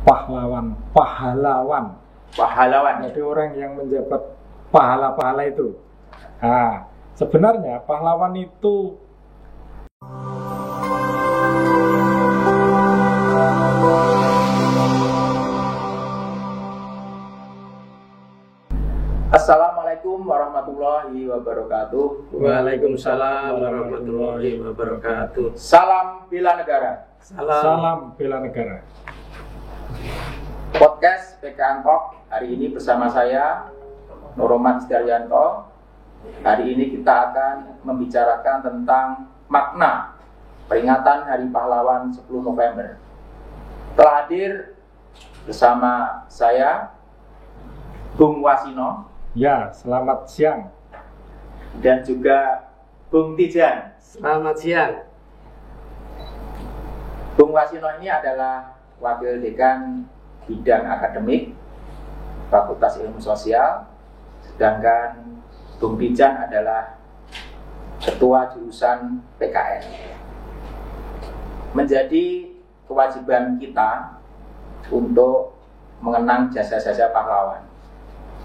pahlawan. Jadi orang yang menjabat pahala-pahala itu. Nah, sebenarnya pahlawan itu Assalamualaikum warahmatullahi wabarakatuh. Waalaikumsalam warahmatullahi wabarakatuh. Salam bela negara. Salam bela negara. Podcast PKN Talk hari ini bersama saya Nurrohman Daryanto. Hari ini kita akan membicarakan tentang makna peringatan Hari Pahlawan 10 November. Telah hadir bersama saya Bung Wasino. Ya, selamat siang. Dan juga Bung Tijan. Selamat siang. Bung Wasino ini adalah Wakil Dekan Bidang Akademik Fakultas Ilmu Sosial, sedangkan Bung Tijan adalah Ketua Jurusan PKN. Menjadi kewajiban kita untuk mengenang jasa-jasa pahlawan.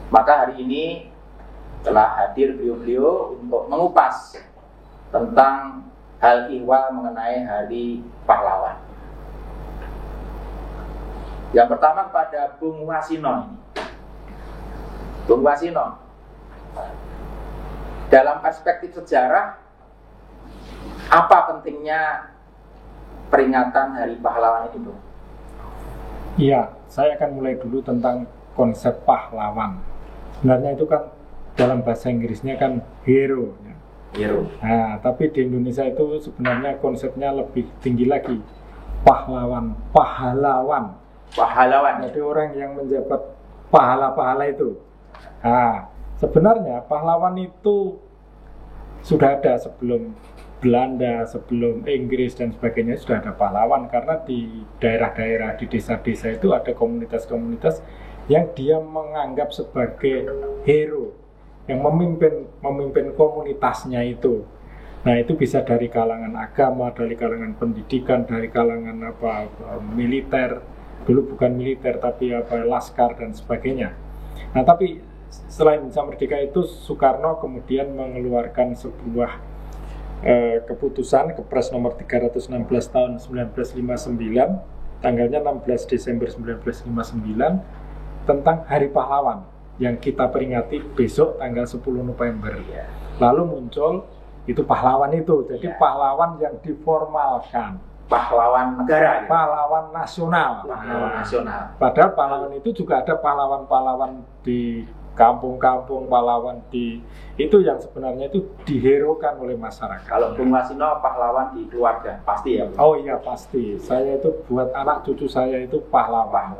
Maka hari ini telah hadir beliau-beliau untuk mengupas tentang hal ihwal mengenai Hari Pahlawan. Yang pertama kepada Bung Wasino ini. Bung Wasino, dalam perspektif sejarah, apa pentingnya peringatan Hari Pahlawan ini, Bung? Iya, saya akan mulai dulu tentang konsep pahlawan. Sebenarnya itu kan dalam bahasa Inggrisnya kan hero. Hero. Nah, tapi di Indonesia itu sebenarnya konsepnya lebih tinggi lagi. Pahlawan. Jadi orang yang menjabat pahala-pahala itu. Nah, sebenarnya pahlawan itu sudah ada sebelum Belanda, sebelum Inggris dan sebagainya sudah ada pahlawan, karena di daerah-daerah, di desa-desa itu ada komunitas-komunitas yang dia menganggap sebagai hero, yang memimpin komunitasnya itu. Nah, itu bisa dari kalangan agama, dari kalangan pendidikan, dari kalangan militer, dulu bukan militer tapi laskar dan sebagainya. Nah, tapi selain Indonesia Merdeka itu, Soekarno kemudian mengeluarkan sebuah keputusan, Kepres nomor 316 tahun 1959, tanggalnya 16 Desember 1959, tentang Hari Pahlawan yang kita peringati besok tanggal 10 November. Lalu muncul itu pahlawan itu. Jadi pahlawan yang diformalkan. Pahlawan negara. Pahlawan nasional. Padahal pahlawan itu juga ada pahlawan-pahlawan di kampung-kampung, pahlawan di itu yang sebenarnya itu diherokan oleh masyarakat. Kalau Bung Wasino pahlawan di keluarga, pasti ya, Bung? Oh iya, pasti. Saya itu buat anak cucu saya itu pahlawan.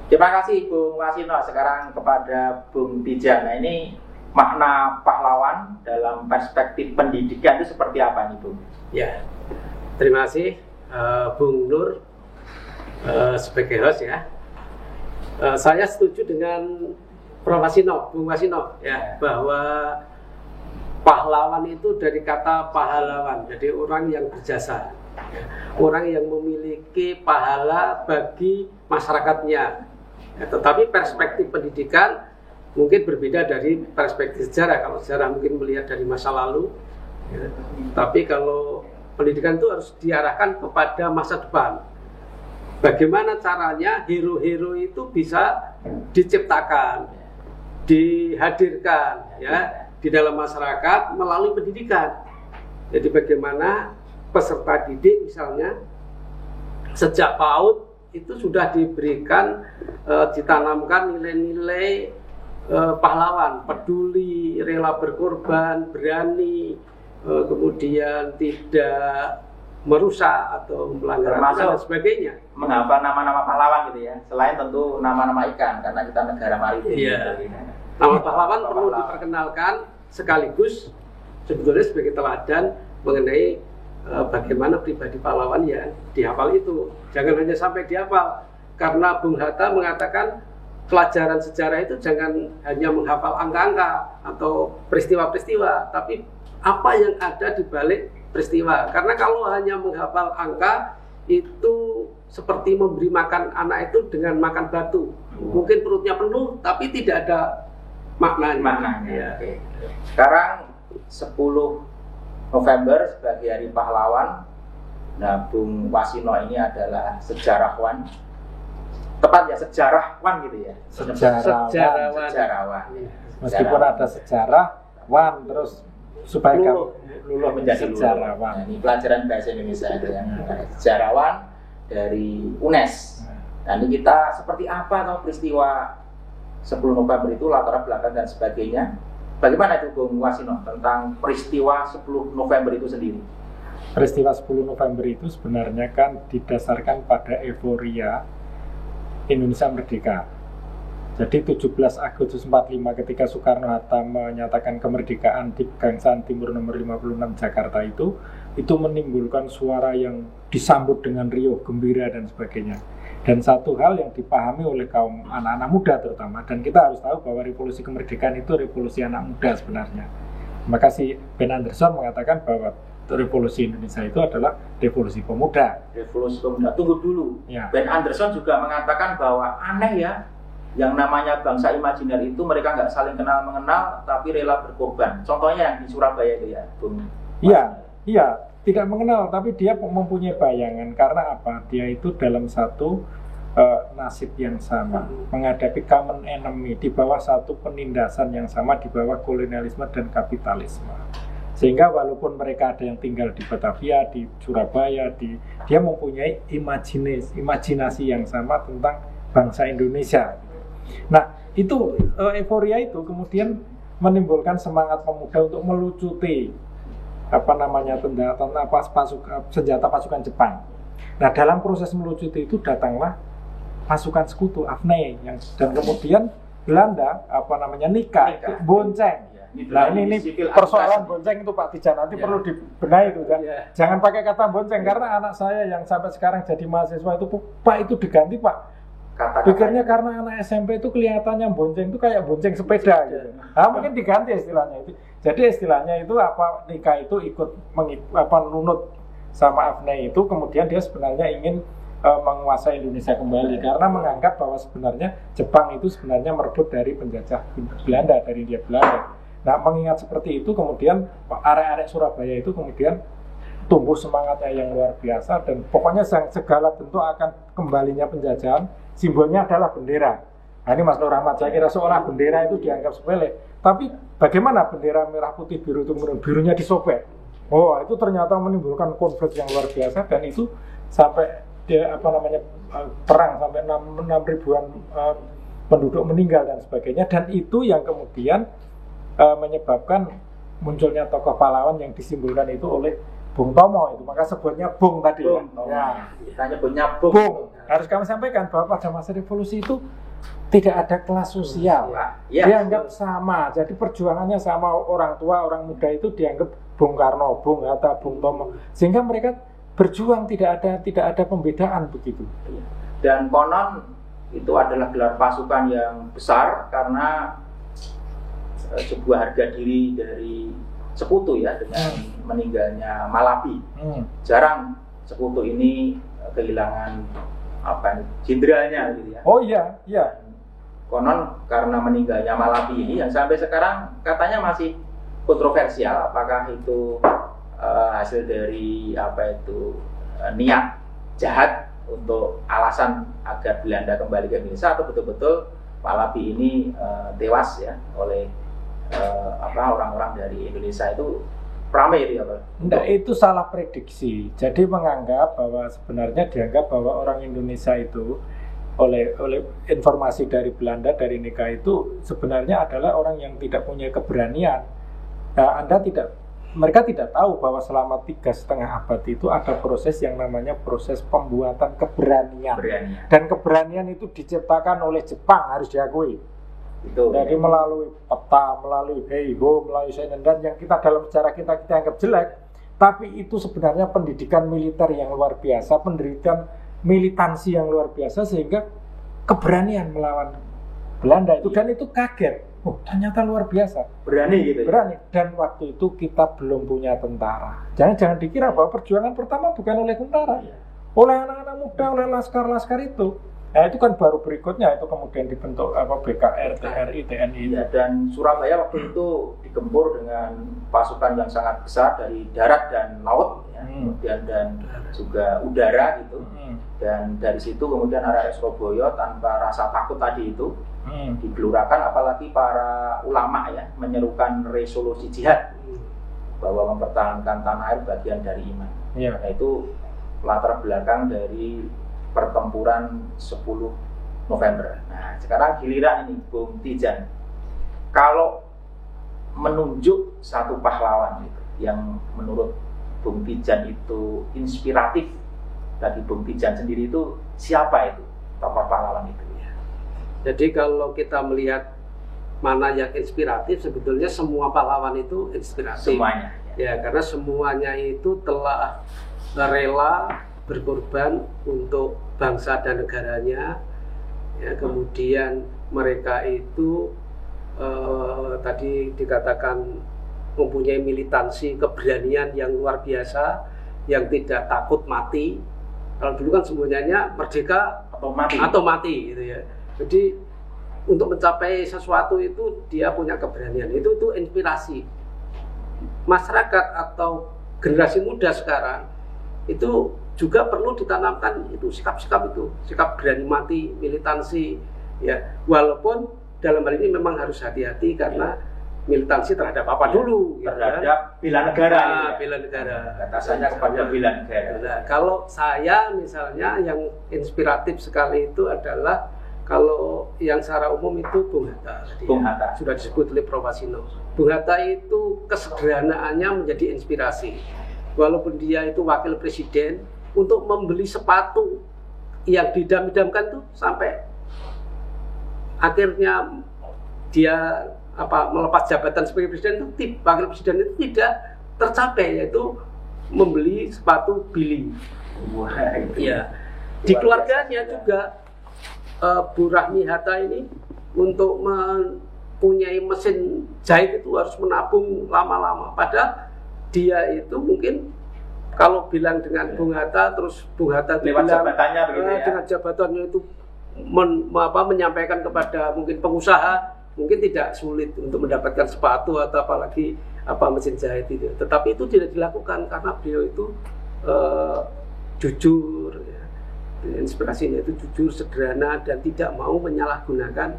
Terima kasih Bung Wasino. Sekarang kepada Bung Tijan. Nah, ini makna pahlawan dalam perspektif pendidikan itu seperti apa nih, Bung? Ya, terima kasih Bung Nur sebagai host ya. Saya setuju dengan Prof. Wasino, Bung Wasino ya, bahwa pahlawan itu dari kata pahlawan, jadi orang yang berjasa, orang yang memiliki pahala bagi masyarakatnya. Ya, tetapi perspektif pendidikan mungkin berbeda dari perspektif sejarah. Kalau sejarah mungkin melihat dari masa lalu, ya. Tapi kalau pendidikan itu harus diarahkan kepada masa depan. Bagaimana caranya hero-hero itu bisa diciptakan, dihadirkan ya di dalam masyarakat melalui pendidikan. Jadi bagaimana peserta didik misalnya sejak PAUD itu sudah diberikan, ditanamkan nilai-nilai pahlawan, peduli, rela berkorban, berani, kemudian tidak merusak atau melanggar aturan dan sebagainya. Menghafal nama-nama pahlawan gitu ya, selain tentu nama-nama ikan karena kita negara maritim. Iya. Nama pahlawan perlu diperkenalkan sekaligus sebetulnya sebagai teladan mengenai bagaimana pribadi pahlawan yang dihafal itu. Jangan hanya sampai dihafal, karena Bung Hatta mengatakan pelajaran sejarah itu jangan hanya menghafal angka-angka atau peristiwa-peristiwa, tapi apa yang ada di balik peristiwa. Karena kalau hanya menghafal angka itu seperti memberi makan anak itu dengan makan batu. Mungkin perutnya penuh tapi tidak ada maknanya. Ya. Oke. Sekarang 10 November sebagai Hari Pahlawan. Nah, Bung Wasino ini adalah sejarawan. Tepat ya, sejarawan gitu ya. Sejarawan. Meskipun ada sejarawan terus supaya luluh menjadi sejarawan. Nah, ini pelajaran bahasa Indonesia itu yang sejarawan dari UNES. Nah, ini kita seperti apa atau peristiwa 10 November itu, latar belakang dan sebagainya. Bagaimana itu Bung Wasino tentang peristiwa 10 November itu sendiri? Peristiwa 10 November itu sebenarnya kan didasarkan pada euforia Indonesia merdeka. Jadi 17 Agustus 45 ketika Soekarno-Hatta menyatakan kemerdekaan di Pegangsaan Timur nomor 56 Jakarta itu menimbulkan suara yang disambut dengan riuh, gembira dan sebagainya. Dan satu hal yang dipahami oleh kaum anak-anak muda terutama, dan kita harus tahu bahwa revolusi kemerdekaan itu revolusi anak muda sebenarnya. Maka si Ben Anderson mengatakan bahwa revolusi Indonesia itu adalah revolusi pemuda. Revolusi pemuda. Tunggu dulu. Ya. Ben Anderson juga mengatakan bahwa aneh ya, yang namanya bangsa imajiner itu mereka nggak saling kenal mengenal, tapi rela berkorban. Contohnya yang di Surabaya itu ya, Bung. Iya, tidak mengenal, tapi dia mempunyai bayangan. Karena apa? Dia itu dalam satu nasib yang sama, menghadapi common enemy di bawah satu penindasan yang sama, di bawah kolonialisme dan kapitalisme. Sehingga walaupun mereka ada yang tinggal di Batavia, di Surabaya, dia mempunyai imajinasi yang sama tentang bangsa Indonesia. Nah, itu euforia itu kemudian menimbulkan semangat pemuda untuk melucuti senjata pasukan Jepang. Nah, dalam proses melucuti itu datanglah pasukan sekutu AFNE dan kemudian Belanda nikah. Bonceng. Nah, ini persoalan bonceng itu Pak Tijan nanti perlu dibenahi itu kan. Jangan pakai kata bonceng karena anak saya yang sampai sekarang jadi mahasiswa itu Pak itu diganti Pak. Pikirnya karena anak SMP itu kelihatannya bonceng itu kayak bonceng sepeda gitu. Nah, mungkin diganti istilahnya itu. Jadi istilahnya itu nikah itu ikut nunut sama AFNE itu, kemudian dia sebenarnya ingin menguasai Indonesia kembali karena menganggap bahwa sebenarnya Jepang itu sebenarnya merebut dari penjajah Belanda, dari Hindia Belanda. Nah, mengingat seperti itu kemudian arek-arek Surabaya itu kemudian tumbuh semangatnya yang luar biasa dan pokoknya segala bentuk akan kembalinya penjajahan, simbolnya adalah bendera. Nah, ini Mas Nur Rahmat, saya kira seolah bendera itu dianggap sepele. Tapi bagaimana bendera merah putih biru itu kemudian birunya disobek? Oh, itu ternyata menimbulkan konflik yang luar biasa dan itu sampai perang sampai 6 ribuan penduduk meninggal dan sebagainya, dan itu yang kemudian menyebabkan munculnya tokoh pahlawan yang disimbolkan itu oleh Bung Tomo itu, maka sebutnya Bung tadi. Ya, kita nyebutnya Bung. Harus kami sampaikan bahwa pada masa revolusi itu tidak ada kelas sosial, dianggap sama. Jadi perjuangannya sama, orang tua, orang muda itu dianggap Bung Karno, Bung Hatta, Bung Tomo, sehingga mereka berjuang tidak ada pembedaan begitu. Dan konon itu adalah gelar pasukan yang besar karena sebuah harga diri dari sekutu ya dengan meninggalnya Malabi. Jarang sekutu ini kehilangan jenderalnya gitu ya. Oh iya. Konon karena meninggalnya Malabi ini yang sampai sekarang katanya masih kontroversial apakah itu hasil dari niat jahat untuk alasan agar Belanda kembali ke Indonesia atau betul-betul Malabi ini tewas ya oleh orang-orang dari Indonesia itu ramai itu ya Pak? Enggak, itu salah prediksi. Jadi menganggap bahwa sebenarnya dianggap bahwa orang Indonesia itu oleh informasi dari Belanda dari nikah itu sebenarnya adalah orang yang tidak punya keberanian. Nah, mereka tidak tahu bahwa selama 3,5 abad itu ada proses yang namanya proses pembuatan keberanian. Dan keberanian itu diciptakan oleh Jepang, harus diakui. Jadi melalui peta, melalui heiho, melalui senendan yang kita dalam sejarah kita anggap jelek, tapi itu sebenarnya pendidikan militer yang luar biasa, pendidikan militansi yang luar biasa sehingga keberanian melawan Belanda itu, dan itu kaget. Oh, ternyata luar biasa. Berani gitu. Berani. Dan waktu itu kita belum punya tentara. Jangan dikira bahwa perjuangan pertama bukan oleh tentara. oleh anak-anak muda, oleh laskar-laskar itu. Nah itu kan baru berikutnya itu kemudian dibentuk BKR, TRI, TNI. Ya, dan Surabaya waktu itu digempur dengan pasukan yang sangat besar dari darat dan laut, ya, kemudian dan juga udara gitu. Dan dari situ kemudian arek Surabaya tanpa rasa takut tadi itu digelurakan, apalagi para ulama ya menyerukan resolusi jihad bahwa mempertahankan tanah air bagian dari iman. Ya. Nah itu latar belakang dari pertempuran 10 November. Nah, sekarang giliran ini Bung Tijan. Kalau menunjuk satu pahlawan gitu, yang menurut Bung Tijan itu inspiratif bagi Bung Tijan sendiri, itu siapa itu tokoh pahlawan itu ya? Jadi kalau kita melihat mana yang inspiratif, sebetulnya semua pahlawan itu inspiratif. Semuanya. Ya, karena semuanya itu telah rela berkorban untuk bangsa dan negaranya, ya, kemudian mereka itu tadi dikatakan mempunyai militansi, keberanian yang luar biasa, yang tidak takut mati. Kalau dulu kan semuanya merdeka atau mati gitu ya. Jadi untuk mencapai sesuatu itu dia punya keberanian, itu inspirasi. Masyarakat atau generasi muda sekarang itu juga perlu ditanamkan itu sikap-sikap itu, sikap berani mati, militansi, ya. Walaupun dalam hal ini memang harus hati-hati karena militansi terhadap apa dulu, terhadap bela negara, bela negara. Batasannya kepada bela negara. Nah, kalau saya misalnya yang inspiratif sekali itu adalah kalau yang secara umum itu Bung Hatta. Bung Hatta sudah disebut oleh Prof. Wasino. Bung Hatta itu kesederhanaannya menjadi inspirasi. Walaupun dia itu wakil presiden, untuk membeli sepatu yang didam-damkan tuh sampai akhirnya dia melepas jabatan sebagai presiden itu, wakil presiden itu tidak tercapai, yaitu membeli sepatu Billy. Ya. Di keluarganya juga Bu Rahmi Hatta ini untuk mempunyai mesin jahit itu harus menabung lama-lama. Padahal dia itu mungkin kalau bilang dengan Bung Hatta, terus Bung Hatta lewat jabatannya begitu ya. Dengan jabatannya itu menyampaikan kepada mungkin pengusaha, mungkin tidak sulit untuk mendapatkan sepatu atau apalagi mesin jahit itu. Tetapi itu tidak dilakukan karena beliau itu jujur, ya. Inspirasinya itu jujur, sederhana, dan tidak mau menyalahgunakan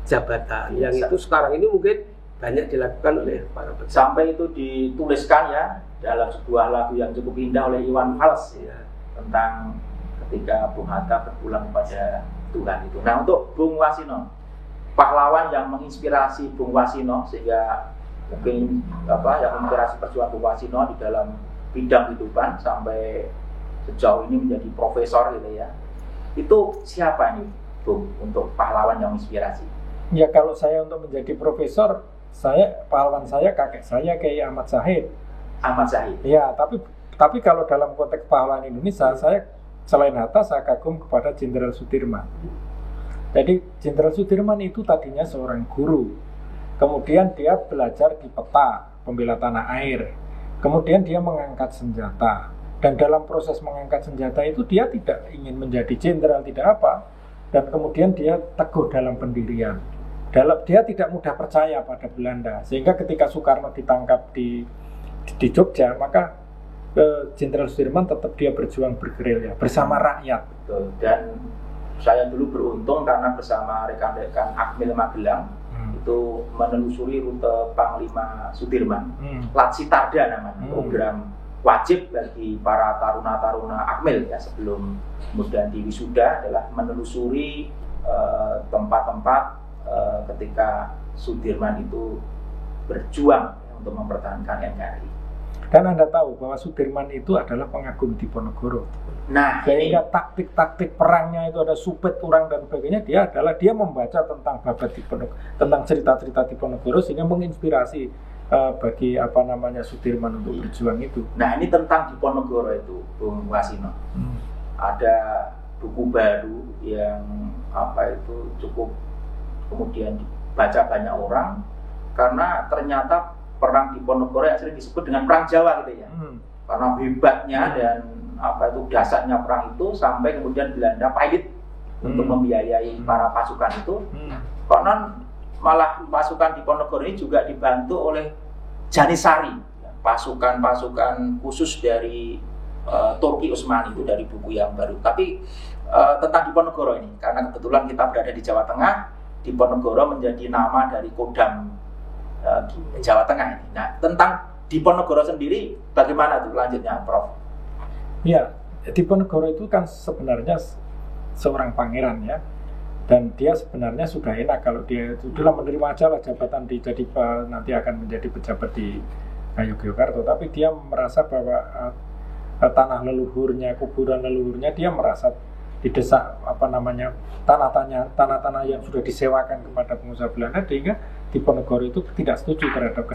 jabatan. Yang itu sekarang ini mungkin banyak dilakukan oleh para pejabat. Sampai itu dituliskan ya dalam sebuah lagu yang cukup indah oleh Iwan Fals ya, tentang ketika Bung Hatta berpulang kepada Tuhan itu. Nah, untuk Bung Wasino, pahlawan yang menginspirasi Bung Wasino sehingga mungkin yang menginspirasi perjuangan Bung Wasino di dalam bidang kehidupan sampai sejauh ini menjadi profesor gitu ya. Itu siapa nih Bung untuk pahlawan yang menginspirasi? Ya kalau saya untuk menjadi profesor, pahlawan saya kakek saya Kiai Ahmad Zahid. Ahmad Zahid. Ya, tapi kalau dalam konteks pahlawan Indonesia, saya selain Hatta saya kagum kepada Jenderal Sudirman. Jadi Jenderal Sudirman itu tadinya seorang guru. Kemudian dia belajar di peta pembela tanah air. Kemudian dia mengangkat senjata. Dan dalam proses mengangkat senjata itu dia tidak ingin menjadi jenderal, tidak apa. Dan kemudian dia teguh dalam pendirian. Dia tidak mudah percaya pada Belanda. Sehingga ketika Soekarno ditangkap di Jogja, maka Jenderal Sudirman tetap dia berjuang bergerilya bersama rakyat. Betul. Dan saya dulu beruntung karena bersama rekan-rekan Akmil Magelang itu menelusuri rute Panglima Sudirman, Latsitarda namanya, program wajib bagi para taruna-taruna Akmil ya sebelum kemudian diwisuda adalah menelusuri tempat-tempat ketika Sudirman itu berjuang ya, untuk mempertahankan NKRI. Dan Anda tahu bahwa Sudirman itu adalah pengagum Diponegoro. Nah, sehingga taktik-taktik perangnya itu ada supet orang dan sebagainya, dia membaca tentang babat Diponegoro, tentang cerita-cerita Diponegoro sehingga menginspirasi bagi Sudirman untuk berjuang itu. Nah, ini tentang Diponegoro itu, Bung Wasino. Ada buku baru yang cukup kemudian dibaca banyak orang karena ternyata perang Diponegoro yang sering disebut dengan perang Jawa gitu ya. Karena hebatnya dan apa itu dasarnya perang itu sampai kemudian Belanda pahit untuk membiayai para pasukan itu. Konon malah pasukan Diponegoro ini juga dibantu oleh Janissary, pasukan khusus dari Turki Utsmani, itu dari buku yang baru. Tapi tentang Diponegoro ini, karena kebetulan kita berada di Jawa Tengah, Diponegoro menjadi nama dari Kodam Jawa Tengah ini. Nah, tentang Diponegoro sendiri bagaimana tuh lanjutnya, Prof? Ya, Diponegoro itu kan sebenarnya seorang pangeran ya, dan dia sebenarnya sudah enak kalau dia sudah menerima aja lah jabatan jadi nanti akan menjadi pejabat di Yogyakarta, tapi dia merasa bahwa tanah leluhurnya, kuburan leluhurnya, dia merasa didesak tanah-tanah yang sudah disewakan kepada pengusaha Belanda, sehingga Diponegoro itu tidak setuju terhadap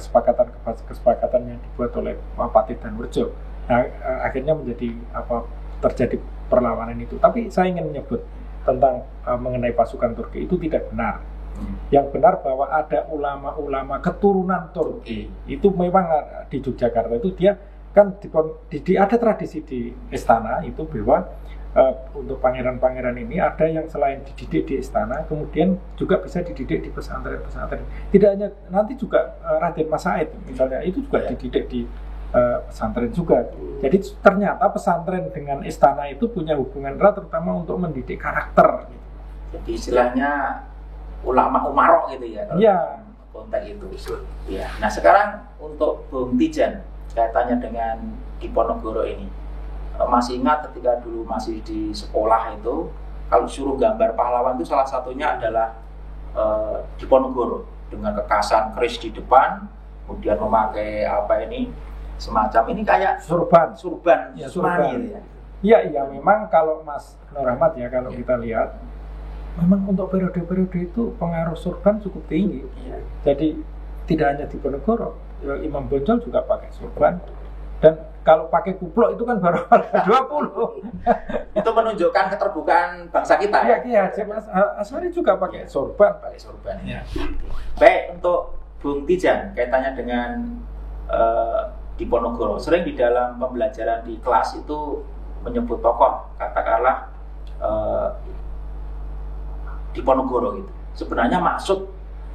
kesepakatan yang dibuat oleh Patih dan Werjo. Nah, akhirnya terjadi perlawanan itu. Tapi saya ingin menyebut tentang mengenai pasukan Turki itu tidak benar. Yang benar bahwa ada ulama-ulama keturunan Turki itu memang di Yogyakarta itu dia kan ada tradisi di istana itu bahwa untuk pangeran-pangeran ini ada yang selain dididik di istana, kemudian juga bisa dididik di pesantren-pesantren. Tidak hanya, nanti juga Raden Mas Said misalnya itu juga dididik di pesantren juga. Jadi ternyata pesantren dengan istana itu punya hubungan erat, terutama untuk mendidik karakter. Jadi istilahnya ulama umarok gitu ya, kalau konteks itu. Ya. Nah, sekarang untuk Bung Tijan kaitannya dengan Diponegoro ini, masih ingat ketika dulu masih di sekolah itu, kalau suruh gambar pahlawan itu salah satunya adalah Diponegoro dengan kekasan keris di depan, kemudian memakai semacam ini kayak surban ya, Utsmani ya. Iya, memang kalau Mas Nur Ahmad ya, kalau kita lihat memang untuk periode-periode itu pengaruh surban cukup tinggi. Jadi tidak hanya Diponegoro, Imam Bonjol juga pakai surban, dan kalau pakai kuplok itu kan baru 20. Itu menunjukkan keterbukaan bangsa kita ya. Iya, Mas Asy'ari juga pakai surban. Ya. Baik, untuk Bung Tijan kaitannya dengan Diponegoro, sering di dalam pembelajaran di kelas itu menyebut tokoh, katakanlah Diponegoro gitu. Sebenarnya maksud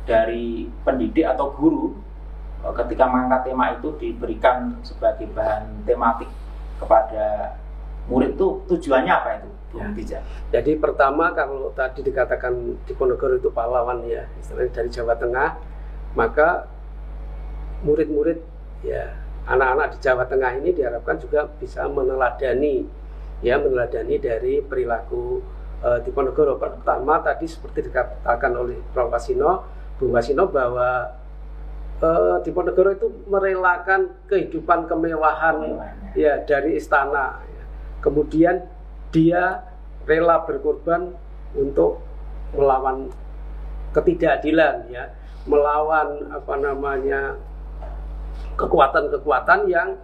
dari pendidik atau guru ketika mengangkat tema itu diberikan sebagai bahan tematik kepada murid itu tujuannya apa itu, Bung Tijan? Jadi pertama, kalau tadi dikatakan Diponegoro itu pahlawan ya, istilahnya dari Jawa Tengah, maka murid-murid ya, anak-anak di Jawa Tengah ini diharapkan juga bisa meneladani dari perilaku Diponegoro. Pertama tadi seperti dikatakan oleh Prof. Bung Wasino, bahwa Diponegoro itu merelakan kehidupan kemewahan ya dari istana. Kemudian dia rela berkorban untuk melawan ketidakadilan ya, melawan kekuatan-kekuatan yang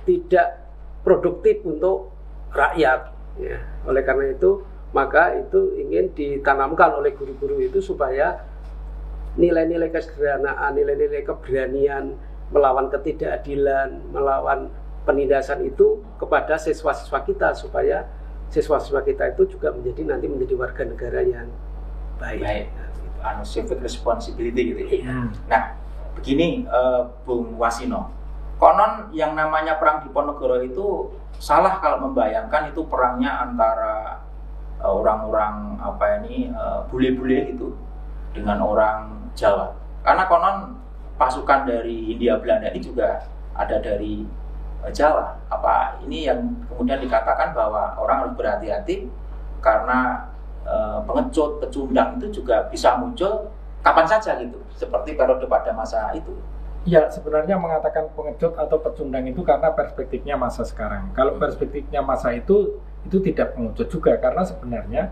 tidak produktif untuk rakyat ya. Oleh karena itu, maka itu ingin ditanamkan oleh guru-guru itu supaya nilai-nilai kesederhanaan, nilai-nilai keberanian melawan ketidakadilan, melawan penindasan itu kepada siswa-siswa kita, supaya siswa-siswa kita itu juga menjadi warga negara yang baik. Civic responsibility gitu ya. Nah, begini Bung Wasino, konon yang namanya perang Diponegoro itu salah kalau membayangkan itu perangnya antara orang-orang bule-bule itu dengan orang Jawa. Karena konon pasukan dari Hindia Belanda ini juga ada dari Jawa. Apa ini yang kemudian dikatakan bahwa orang harus berhati-hati karena pengecut, pecundang itu juga bisa muncul kapan saja gitu, seperti periode pada masa itu. Ya, sebenarnya mengatakan pengecut atau pecundang itu karena perspektifnya masa sekarang. Kalau perspektifnya masa itu tidak pengecut juga, karena sebenarnya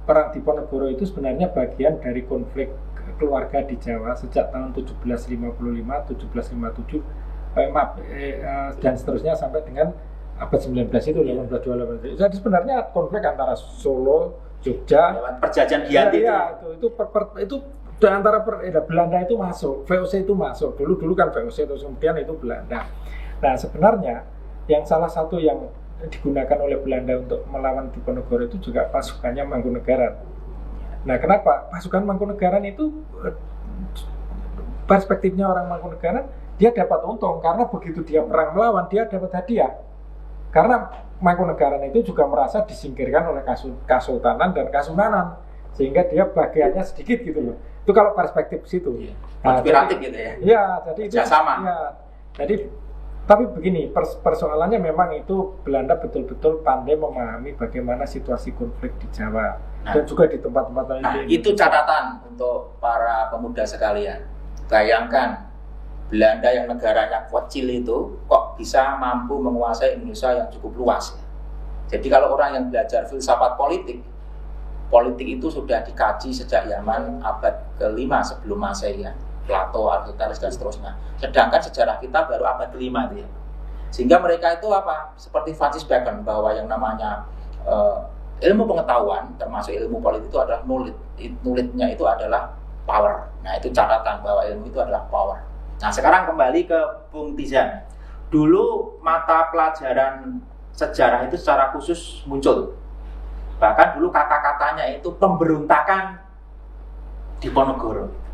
perang Diponegoro itu sebenarnya bagian dari konflik keluarga di Jawa sejak tahun 1755, 1757, dan seterusnya sampai dengan abad 19 itu, 1828. Jadi sebenarnya konflik antara Solo, Jogja, perjanjian Giyanti itu dan antara Belanda itu masuk, VOC itu masuk. Dulu kan VOC, terus kemudian itu Belanda. Nah, sebenarnya yang salah satu yang digunakan oleh Belanda untuk melawan Diponegoro itu juga pasukannya Mangkunegaran. Nah, kenapa pasukan Mangkunegaran itu perspektifnya orang Mangkunegaran, dia dapat untung karena begitu dia perang melawan dia dapat hadiah. Karena Mangkunegaran itu juga merasa disingkirkan oleh Kasultanan dan Kasunanan, sehingga dia bagiannya sedikit gitu loh. Itu kalau perspektif situ. Konspiratif gitu ya. Iya, jadi itu sama. Ya, jadi tapi begini, persoalannya memang itu Belanda betul-betul pandai memahami bagaimana situasi konflik di Jawa dan juga di tempat-tempat lain. Nah, itu catatan untuk para pemuda sekalian. Bayangkan Belanda yang negaranya kecil itu kok bisa mampu menguasai Indonesia yang cukup luas. Jadi kalau orang yang belajar filsafat politik itu sudah dikaji sejak zaman abad ke-5 sebelum Masehi ya. Plato, Aristoteles dan seterusnya. Sedangkan sejarah kita baru abad ke-5 itu ya. Sehingga mereka itu apa? Seperti Francis Bacon bahwa yang namanya ilmu pengetahuan termasuk ilmu politik itu adalah knowledge. Knowledge-nya itu adalah power. Nah, itu catatan bahwa ilmu itu adalah power. Nah, sekarang kembali ke Bung Tizan. Dulu mata pelajaran sejarah itu secara khusus muncul. Bahkan dulu kata-katanya itu pemberontakan Diponegoro.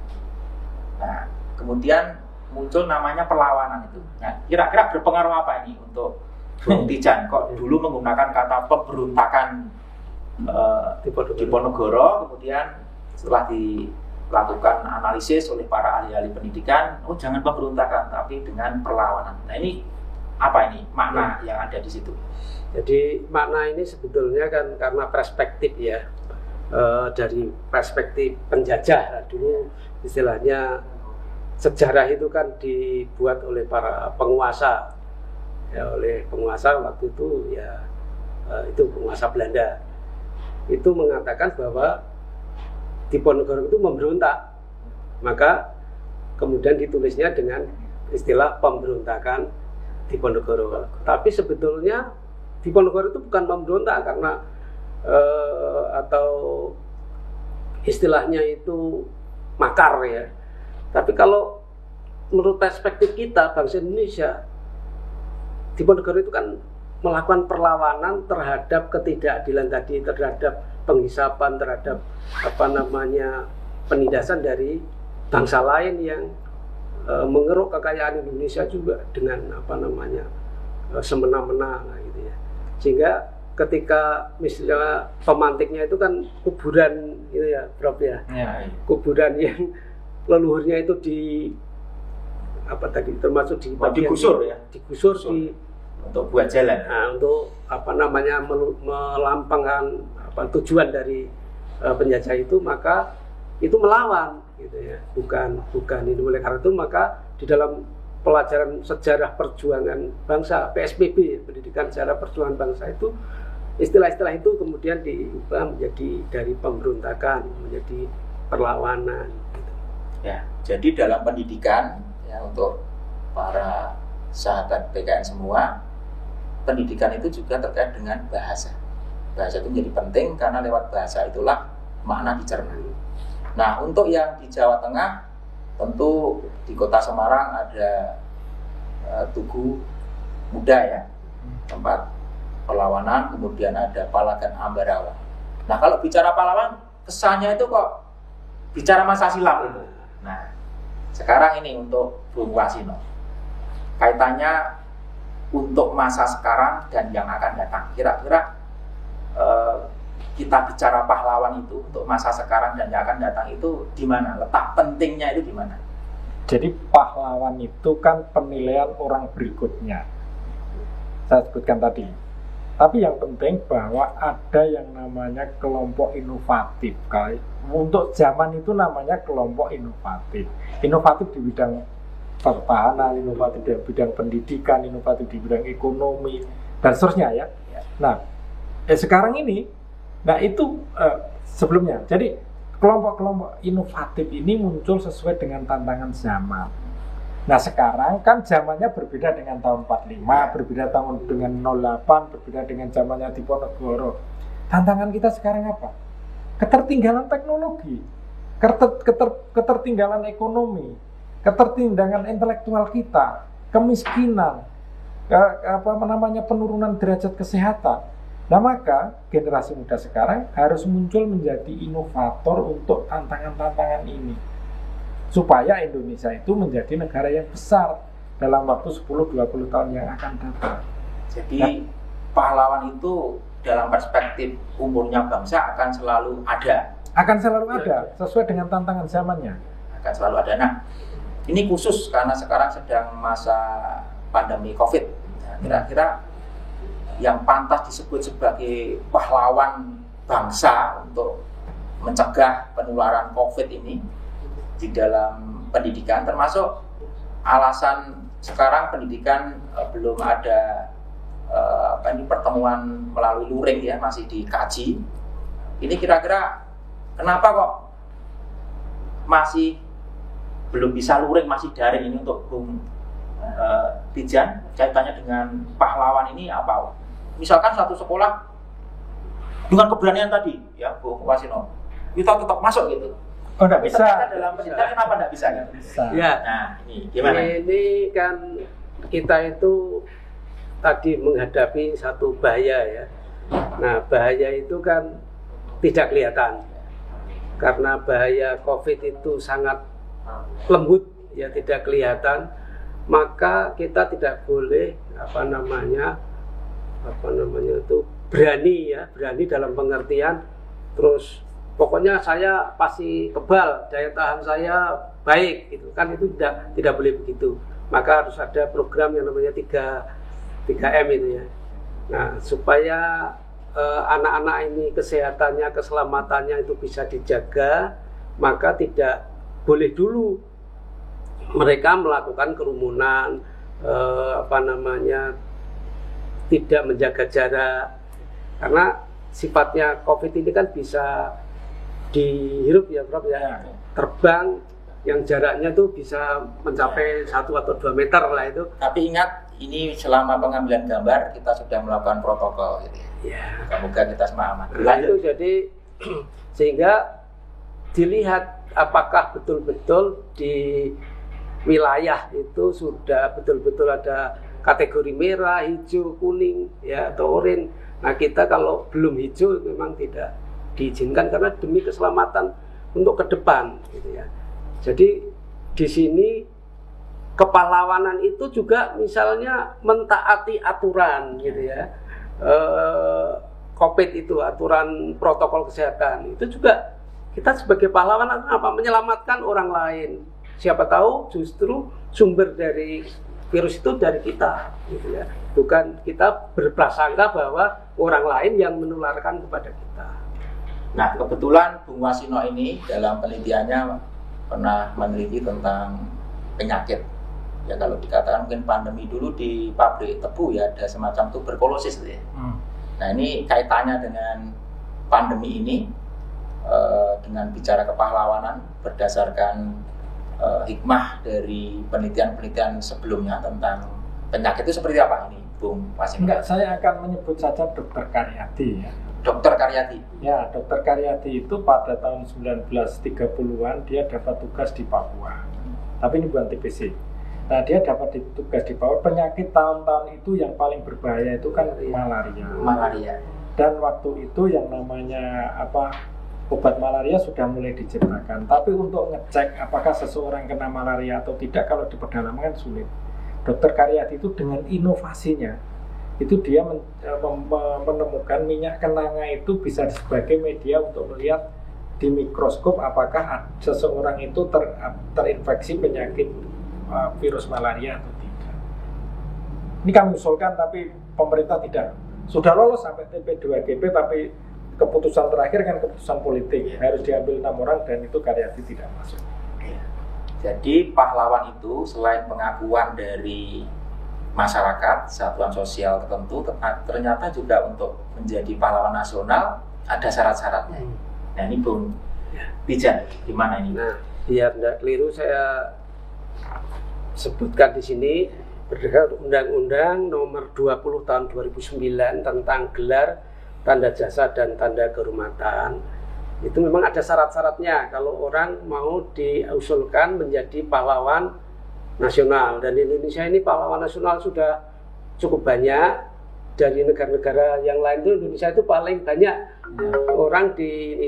Nah, kemudian muncul namanya perlawanan itu. Nah, kira-kira berpengaruh apa ini untuk Bung Tijan? Kok dulu menggunakan kata pemberontakan Diponegoro, kemudian setelah dilakukan analisis oleh para ahli-ahli pendidikan, oh jangan pemberontakan, tapi dengan perlawanan. Nah, ini apa ini makna yang ada di situ? Jadi makna ini sebetulnya kan karena perspektif ya, dari perspektif penjajah. Dulu istilahnya sejarah itu kan dibuat oleh para penguasa ya, oleh penguasa waktu itu ya, itu penguasa Belanda itu mengatakan bahwa Diponegoro itu memberontak, maka kemudian ditulisnya dengan istilah pemberontakan Diponegoro. Tapi sebetulnya Diponegoro itu bukan memberontak karena atau istilahnya itu makar ya. Tapi kalau menurut perspektif kita bangsa Indonesia, Diponegoro itu kan melakukan perlawanan terhadap ketidakadilan tadi, terhadap penghisapan, terhadap penindasan dari bangsa lain yang mengeruk kekayaan Indonesia juga dengan semena-mena gitu ya. Sehingga ketika misalnya pemantiknya itu kan kuburan itu ya, Prof ya. Kuburan yang leluhurnya itu termasuk di digusur ya, digusur untuk buat jalan. Nah, untuk melampangkan tujuan dari penjajah itu, maka itu melawan gitu ya, bukan ini. Oleh karena itu maka di dalam pelajaran sejarah perjuangan bangsa PSBB, pendidikan sejarah perjuangan bangsa itu, istilah-istilah itu kemudian diubah menjadi dari pemberontakan menjadi perlawanan gitu. Ya, jadi dalam pendidikan ya, untuk para sahabat PKN semua, pendidikan itu juga terkait dengan bahasa. Bahasa itu menjadi penting karena lewat bahasa itulah makna dicerna. Nah, untuk yang di Jawa Tengah, tentu di Kota Semarang ada Tugu Muda ya, tempat perlawanan, kemudian ada Palagan Ambarawa. Nah, kalau bicara pahlawan, kesannya itu kok bicara masa silam itu. Nah, sekarang ini untuk Bung Wasino, kaitannya untuk masa sekarang dan yang akan datang. Kira-kira kita bicara pahlawan itu untuk masa sekarang dan yang akan datang itu di mana? Letak pentingnya itu di mana? Jadi pahlawan itu kan penilaian orang berikutnya. Saya sebutkan tadi. Tapi yang penting bahwa ada yang namanya kelompok inovatif. Untuk zaman itu namanya kelompok inovatif. Inovatif di bidang pertahanan, inovatif di bidang pendidikan, inovatif di bidang ekonomi, dan seterusnya ya. Nah, sekarang ini, nah itu sebelumnya. Jadi kelompok-kelompok inovatif ini muncul sesuai dengan tantangan zaman. Nah, sekarang kan zamannya berbeda dengan tahun 45, berbeda tahun dengan 08, berbeda dengan zamannya Diponegoro. Tantangan kita sekarang apa? Ketertinggalan teknologi, ketertinggalan ekonomi, ketertinggalan intelektual kita, kemiskinan, penurunan derajat kesehatan. Nah, maka generasi muda sekarang harus muncul menjadi inovator untuk tantangan-tantangan ini, supaya Indonesia itu menjadi negara yang besar dalam waktu 10-20 tahun yang akan datang. Jadi pahlawan itu dalam perspektif umurnya bangsa akan selalu ada. Akan selalu ada, sesuai dengan tantangan zamannya. Akan selalu ada. Nah, ini khusus karena sekarang sedang masa pandemi COVID. Nah, kira-kira yang pantas disebut sebagai pahlawan bangsa untuk mencegah penularan COVID ini di dalam pendidikan, termasuk alasan sekarang pendidikan belum ada pertemuan melalui luring ya, masih dikaji. Ini kira-kira kenapa kok masih belum bisa luring, masih daring ini untuk Bung Tijan, kaitannya dengan pahlawan ini apa? Misalkan satu sekolah dengan keberanian tadi ya Bung Wasino, kita tetap masuk gitu. Oh, enggak bisa. Dalam pendidikan kenapa enggak bisa? Bisa. Ya. Nah, ini gimana? Ini kan kita itu tadi menghadapi satu bahaya ya. Nah, bahaya itu kan tidak kelihatan. Karena bahaya COVID itu sangat lembut ya, tidak kelihatan. Maka kita tidak boleh berani dalam pengertian terus pokoknya saya pasti kebal, daya tahan saya baik gitu kan, itu tidak boleh begitu. Maka harus ada program yang namanya 3M itu ya. Nah, supaya anak-anak ini kesehatannya, keselamatannya itu bisa dijaga, maka tidak boleh dulu mereka melakukan kerumunan, tidak menjaga jarak, karena sifatnya COVID ini kan bisa dihirup ya Prof ya, terbang yang jaraknya tuh bisa mencapai 1 atau 2 meter lah itu. Tapi ingat, ini selama pengambilan gambar kita sudah melakukan protokol gitu ya. Semoga kita semua aman. Nah, itu jadi sehingga dilihat apakah betul-betul di wilayah itu sudah betul-betul ada kategori merah, hijau, kuning ya atau oranye. Nah, kita kalau belum hijau memang tidak diizinkan karena demi keselamatan untuk ke depan gitu ya. Jadi di sini kepahlawanan itu juga misalnya mentaati aturan gitu ya. COVID itu aturan protokol kesehatan itu juga kita sebagai pahlawan apa? Menyelamatkan orang lain. Siapa tahu justru sumber dari virus itu dari kita gitu ya. Bukan kita berprasangka bahwa orang lain yang menularkan kepada kita. Nah, kebetulan Bung Wasino ini dalam penelitiannya pernah meneliti tentang penyakit. Ya kalau dikatakan mungkin pandemi dulu di pabrik tebu ya ada semacam tuberkulosis ya. Nah, ini kaitannya dengan pandemi ini dengan bicara kepahlawanan berdasarkan hikmah dari penelitian-penelitian sebelumnya tentang penyakit itu seperti apa ini, Bung Wasino? Enggak, saya akan menyebut saja Dr. Karyadi ya. Dr. Karyadi. Ya, Dr. Karyadi itu pada tahun 1930-an dia dapat tugas di Papua. Tapi ini bukan TBC. Nah, dia dapat tugas di Papua. Penyakit tahun-tahun itu yang paling berbahaya itu kan malaria. Dan waktu itu yang namanya obat malaria sudah mulai diciptakan, tapi untuk ngecek apakah seseorang kena malaria atau tidak kalau di pedalaman sulit. Dr. Karyadi itu dengan inovasinya itu dia menemukan minyak kenanga itu bisa sebagai media untuk melihat di mikroskop apakah seseorang itu terinfeksi penyakit virus malaria atau tidak. Ini kami usulkan tapi pemerintah tidak. Sudah lolos sampai TP2GP tapi keputusan terakhir kan keputusan politik, harus diambil 6 orang dan itu Karyadi tidak masuk. Jadi pahlawan itu selain pengakuan dari masyarakat, satuan sosial tertentu, ternyata juga untuk menjadi pahlawan nasional ada syarat-syaratnya. Nah, ini Bung Tijan, gimana ini? Nah, biar tidak keliru saya sebutkan di sini berdasarkan Undang-Undang Nomor 20 Tahun 2009 tentang gelar, tanda jasa dan tanda kehormatan. Itu memang ada syarat-syaratnya kalau orang mau diusulkan menjadi pahlawan nasional. Dan di Indonesia ini pahlawan nasional sudah cukup banyak. Dari negara-negara yang lain itu Indonesia itu paling banyak orang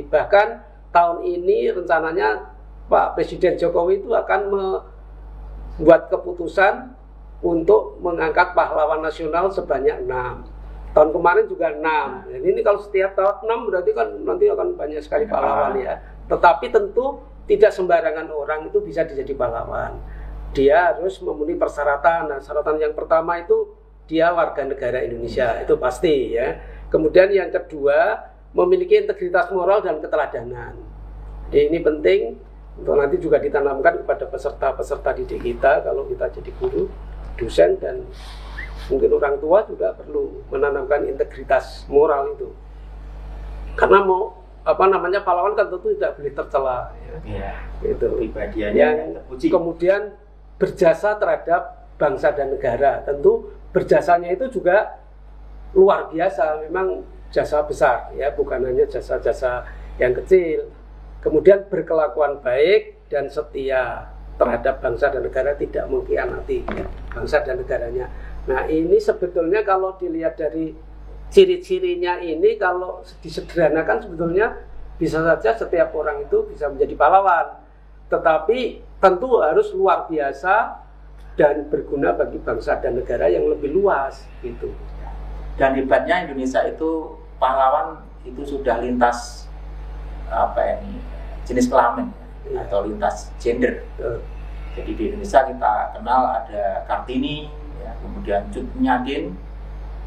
bahkan tahun ini rencananya Pak Presiden Jokowi itu akan membuat keputusan untuk mengangkat pahlawan nasional sebanyak 6. Tahun kemarin juga 6. Jadi ini kalau setiap tahun 6 berarti kan nanti akan banyak sekali pahlawan ya. Tetapi tentu tidak sembarangan orang itu bisa dijadi pahlawan. Dia harus memenuhi persyaratan. Nah, syaratan yang pertama itu dia warga negara Indonesia, itu pasti ya. Kemudian yang kedua, memiliki integritas moral dan keteladanan. Jadi ini penting untuk nanti juga ditanamkan kepada peserta-peserta didik kita kalau kita jadi guru, dosen, dan mungkin orang tua juga perlu menanamkan integritas moral itu. Karena pahlawan kan tentu tidak boleh tercela ya. Itu Pribadiannya yang terpuji. kemudian berjasa terhadap bangsa dan negara. Tentu berjasanya itu juga luar biasa, memang jasa besar ya, bukan hanya jasa-jasa yang kecil. Kemudian berkelakuan baik dan setia terhadap bangsa dan negara, tidak mengkhianati ya, bangsa dan negaranya. Nah, ini sebetulnya kalau dilihat dari ciri-cirinya ini, kalau disederhanakan sebetulnya bisa saja setiap orang itu bisa menjadi pahlawan. Tetapi tentu harus luar biasa dan berguna bagi bangsa dan negara yang lebih luas gitu. Dan hebatnya Indonesia itu pahlawan itu sudah lintas jenis kelamin atau lintas gender. Jadi di Indonesia kita kenal ada Kartini, ya, kemudian Cut Nyatin,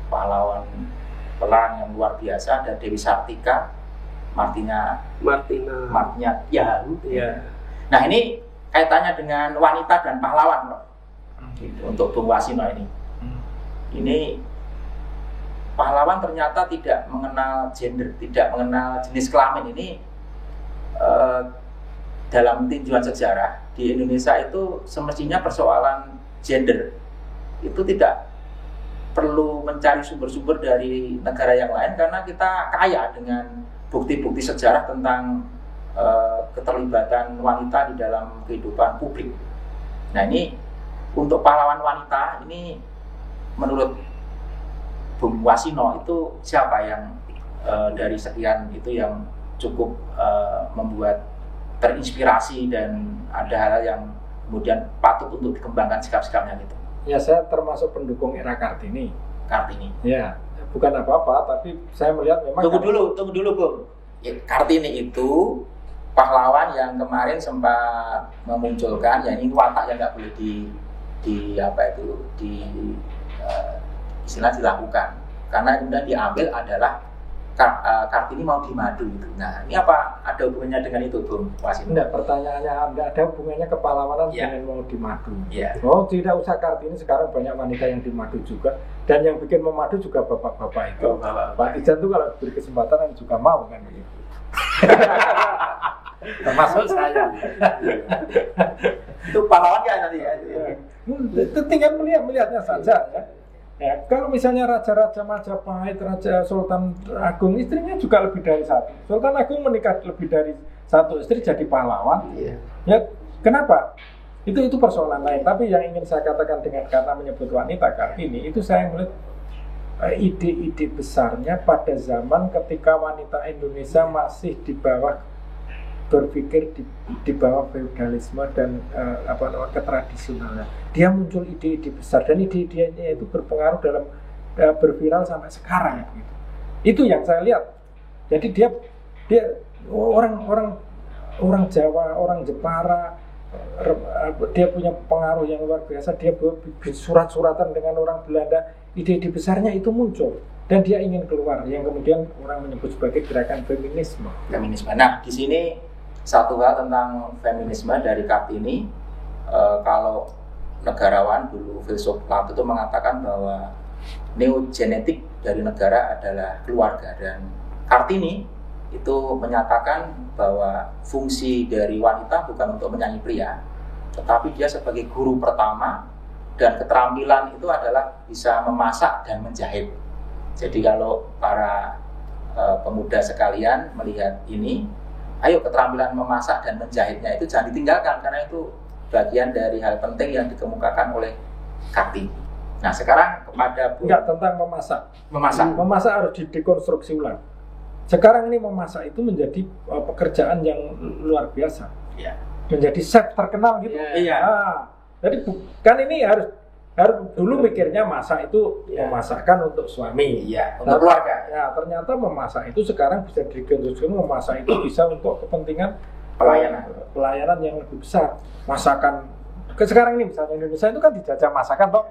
pahlawan perang yang luar biasa, ada Dewi Sartika, Martina Yaharu. Ya. Nah, ini kaitannya dengan wanita dan pahlawan, loh. Gitu, untuk Bung Wasino ini pahlawan ternyata tidak mengenal gender, tidak mengenal jenis kelamin. Ini dalam tinjauan sejarah di Indonesia itu semestinya persoalan gender itu tidak perlu mencari sumber-sumber dari negara yang lain, karena kita kaya dengan bukti-bukti sejarah tentang keterlibatan wanita di dalam kehidupan publik. Nah, ini untuk pahlawan wanita ini menurut Bung Wasino itu siapa yang dari sekian itu yang cukup membuat terinspirasi dan ada hal yang kemudian patut untuk dikembangkan sikap-sikapnya gitu? Ya, saya termasuk pendukung era Kartini. Ya, bukan apa-apa, tapi saya melihat memang. Tunggu dulu Bung. Ya, Kartini itu pahlawan yang kemarin sempat memunculkan, ya ini watak yang nggak boleh istilah dilakukan, karena kemudian diambil adalah Kartini mau dimadu gitu. Nah, ini apa ada hubungannya dengan itu, Bung Wasino? Enggak, pertanyaannya enggak ada hubungannya kepahlawanan dengan mau dimadu. Ya. Oh, tidak usah Kartini, sekarang banyak wanita yang dimadu juga, dan yang bikin memadu juga bapak-bapak itu. Pak Ijan tuh kalau diberi kesempatan juga mau kan begitu. Termasuk saya. Itu pahlawan kan nanti ya? Itu tinggal melihatnya saja ya. Ya, kalau misalnya Raja-Raja Majapahit, Raja Sultan Agung, istrinya juga lebih dari satu. Sultan Agung menikah lebih dari satu istri jadi pahlawan. Iya. Ya, kenapa? Itu persoalan lain. Tapi yang ingin saya katakan dengan karena menyebut wanita Kartini, itu saya melihat ide-ide besarnya pada zaman ketika wanita Indonesia masih di bawah berpikir di bawah feudalisme dan ketradisionalan. Dia muncul ide-ide besar dan ide-idenya itu berpengaruh dalam berviral sampai sekarang gitu. Itu yang saya lihat. Jadi dia orang Jawa, orang Jepara, dia punya pengaruh yang luar biasa. Dia surat-suratan dengan orang Belanda. Ide-ide besarnya itu muncul dan dia ingin keluar, yang kemudian orang menyebut sebagai gerakan feminisme. Nah, di sini satu hal tentang feminisme dari Kartini, kalau negarawan dulu filsuf Plato itu mengatakan bahwa neogenetik dari negara adalah keluarga, dan Kartini itu menyatakan bahwa fungsi dari wanita bukan untuk menyayangi pria, tetapi dia sebagai guru pertama, dan keterampilan itu adalah bisa memasak dan menjahit. Jadi kalau para pemuda sekalian melihat ini, ayo keterampilan memasak dan menjahitnya itu jangan ditinggalkan, karena itu bagian dari hal penting yang dikemukakan oleh Kartini. Nah sekarang kepada Enggak, tentang memasak. memasak. Memasak harus didekonstruksi ulang. Sekarang ini memasak itu menjadi pekerjaan yang luar biasa. Ya. Menjadi chef terkenal gitu. Iya. Nah, jadi kan ini harus dulu mikirnya masak itu memasakkan untuk suami. Iya, untuk keluarga. Ya, ternyata memasak itu sekarang bisa dikonstruksi, memasak itu bisa untuk kepentingan pelayanan yang lebih besar. Masakan sekarang ini misalnya Indonesia itu kan dijajah masakan toh.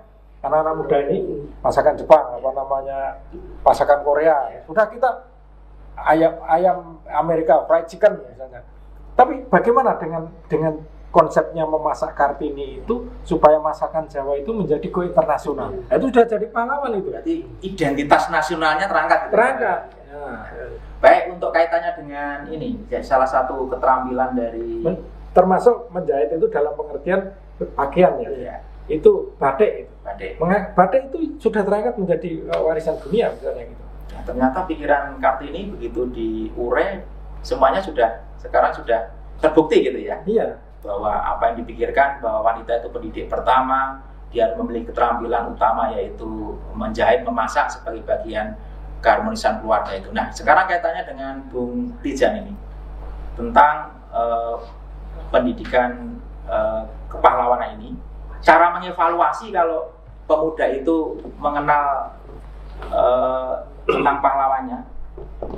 Anak-anak muda ini masakan Jepang, masakan Korea. Sudah kita ayam Amerika, fried chicken misalnya. Tapi bagaimana dengan konsepnya memasak Kartini itu supaya masakan Jawa itu menjadi go internasional? Itu sudah jadi pahlawan itu. Berarti identitas nasionalnya terangkat. Terangkat. Ya. Baik, untuk kaitannya dengan ini, salah satu keterampilan dari termasuk menjahit itu dalam pengertian pakaian ya. Iya. Itu batik. Batik. Batik itu sudah terangkat menjadi warisan dunia misalnya gitu. Nah, ternyata pikiran Kartini begitu diurai, semuanya sekarang sudah terbukti gitu ya. Iya. Bahwa apa yang dipikirkan bahwa wanita itu pendidik pertama, dia harus memiliki keterampilan utama yaitu menjahit, memasak sebagai bagian keharmonisan keluarga itu. Nah, sekarang kaitannya dengan Bung Tijan ini tentang pendidikan kepahlawanan ini, cara mengevaluasi kalau pemuda itu mengenal tentang pahlawannya.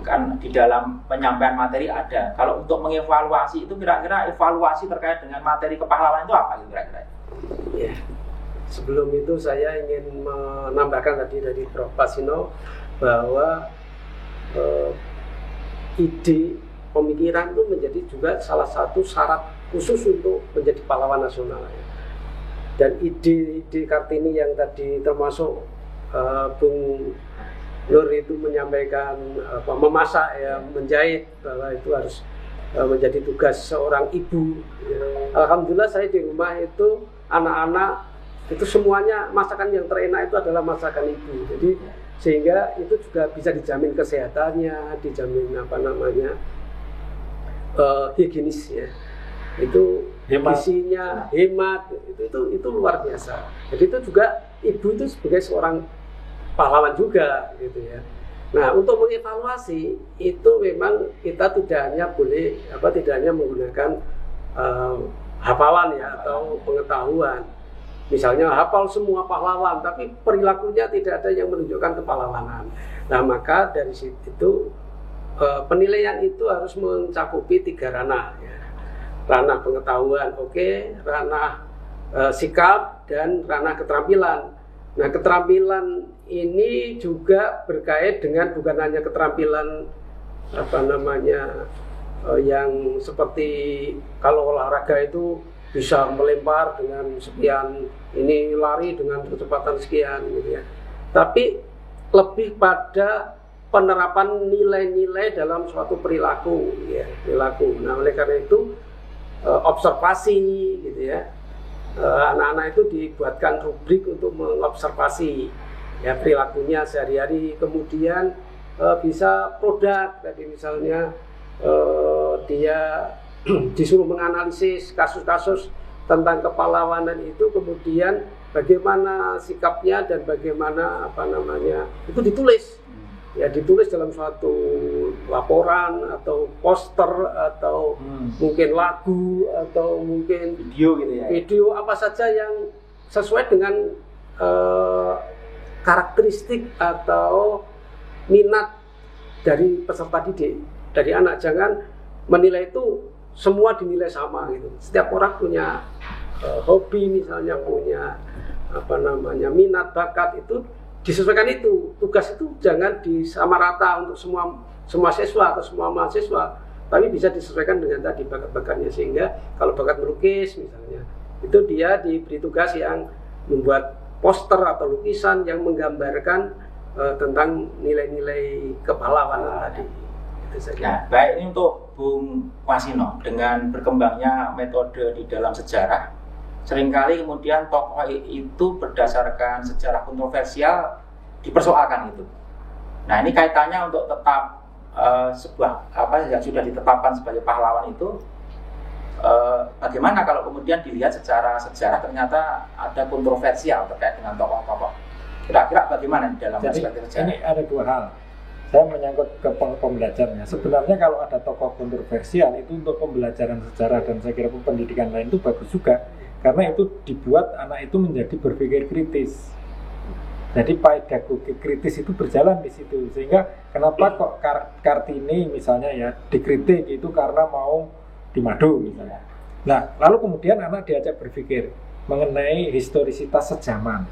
Kan di dalam penyampaian materi ada. Kalau untuk mengevaluasi itu kira-kira evaluasi terkait dengan materi kepahlawanan itu apa kira-kira? Ya. Sebelum itu saya ingin menambahkan tadi dari Prof. Pasino bahwa ide pemikiran itu menjadi juga salah satu syarat khusus untuk menjadi pahlawan nasional. Dan ide Kartini yang tadi termasuk Bung Nur itu menyampaikan memasak ya, menjahit, bahwa itu harus menjadi tugas seorang ibu. Alhamdulillah saya di rumah itu anak-anak itu semuanya masakan yang terenak itu adalah masakan ibu. Jadi sehingga itu juga bisa dijamin kesehatannya, dijamin higienis ya. Itu isinya hemat, itu luar biasa. Jadi itu juga ibu itu sebagai seorang pahlawan juga gitu ya. Nah, untuk mengevaluasi itu memang kita tidak hanya menggunakan hafalan ya atau pengetahuan. Misalnya hafal semua pahlawan, tapi perilakunya tidak ada yang menunjukkan kepahlawanan. Nah, maka dari situ penilaian itu harus mencakupi 3 ranah. Ya. Ranah pengetahuan, ranah sikap, dan ranah keterampilan. Nah, keterampilan ini juga berkait dengan bukan hanya keterampilan yang seperti kalau olahraga itu bisa melempar dengan sekian, ini lari dengan kecepatan sekian gitu ya. Tapi lebih pada penerapan nilai-nilai dalam suatu perilaku ya, perilaku. Nah, oleh karena itu observasi gitu ya. Anak-anak itu dibuatkan rubrik untuk mengobservasi ya perilakunya sehari-hari, kemudian bisa produk tadi misalnya dia disuruh menganalisis kasus-kasus tentang kepahlawanan itu, kemudian bagaimana sikapnya dan bagaimana itu ditulis ya, ditulis dalam suatu laporan atau poster atau mungkin lagu atau mungkin video gitu ya. Video apa saja yang sesuai dengan karakteristik atau minat dari peserta didik, dari anak. Jangan menilai itu semua dinilai sama gitu. Setiap orang punya hobi misalnya, punya minat, bakat, itu disesuaikan itu. Tugas itu jangan disamarata untuk semua siswa atau semua mahasiswa, tapi bisa disesuaikan dengan tadi bakat-bakatnya. Sehingga kalau bakat melukis misalnya, itu dia diberi tugas yang membuat poster atau lukisan yang menggambarkan tentang nilai-nilai kepahlawanan tadi. Itu saja. Nah, baik, ini untuk Bung Wasino, dengan berkembangnya metode di dalam sejarah, seringkali kemudian tokoh itu berdasarkan sejarah kontroversial dipersoalkan itu. Nah, ini kaitannya untuk tetap sebuah yang sudah ditetapkan sebagai pahlawan itu Bagaimana kalau kemudian dilihat secara sejarah ternyata ada kontroversial terkait dengan tokoh-tokoh? Kira-kira bagaimana di dalam Jadi perspektif sejarah? ini ada dua hal. Saya menyangkut ke pembelajarnya. Sebenarnya kalau ada tokoh kontroversial itu untuk pembelajaran sejarah dan saya kira pendidikan lain itu bagus juga, karena itu dibuat anak itu menjadi berpikir kritis. Jadi pedagogi kritis itu berjalan di situ, sehingga kenapa kok Kartini misalnya ya dikritik itu karena mau dimadu misalnya. Nah, lalu kemudian anak diajak berpikir mengenai historisitas sejaman,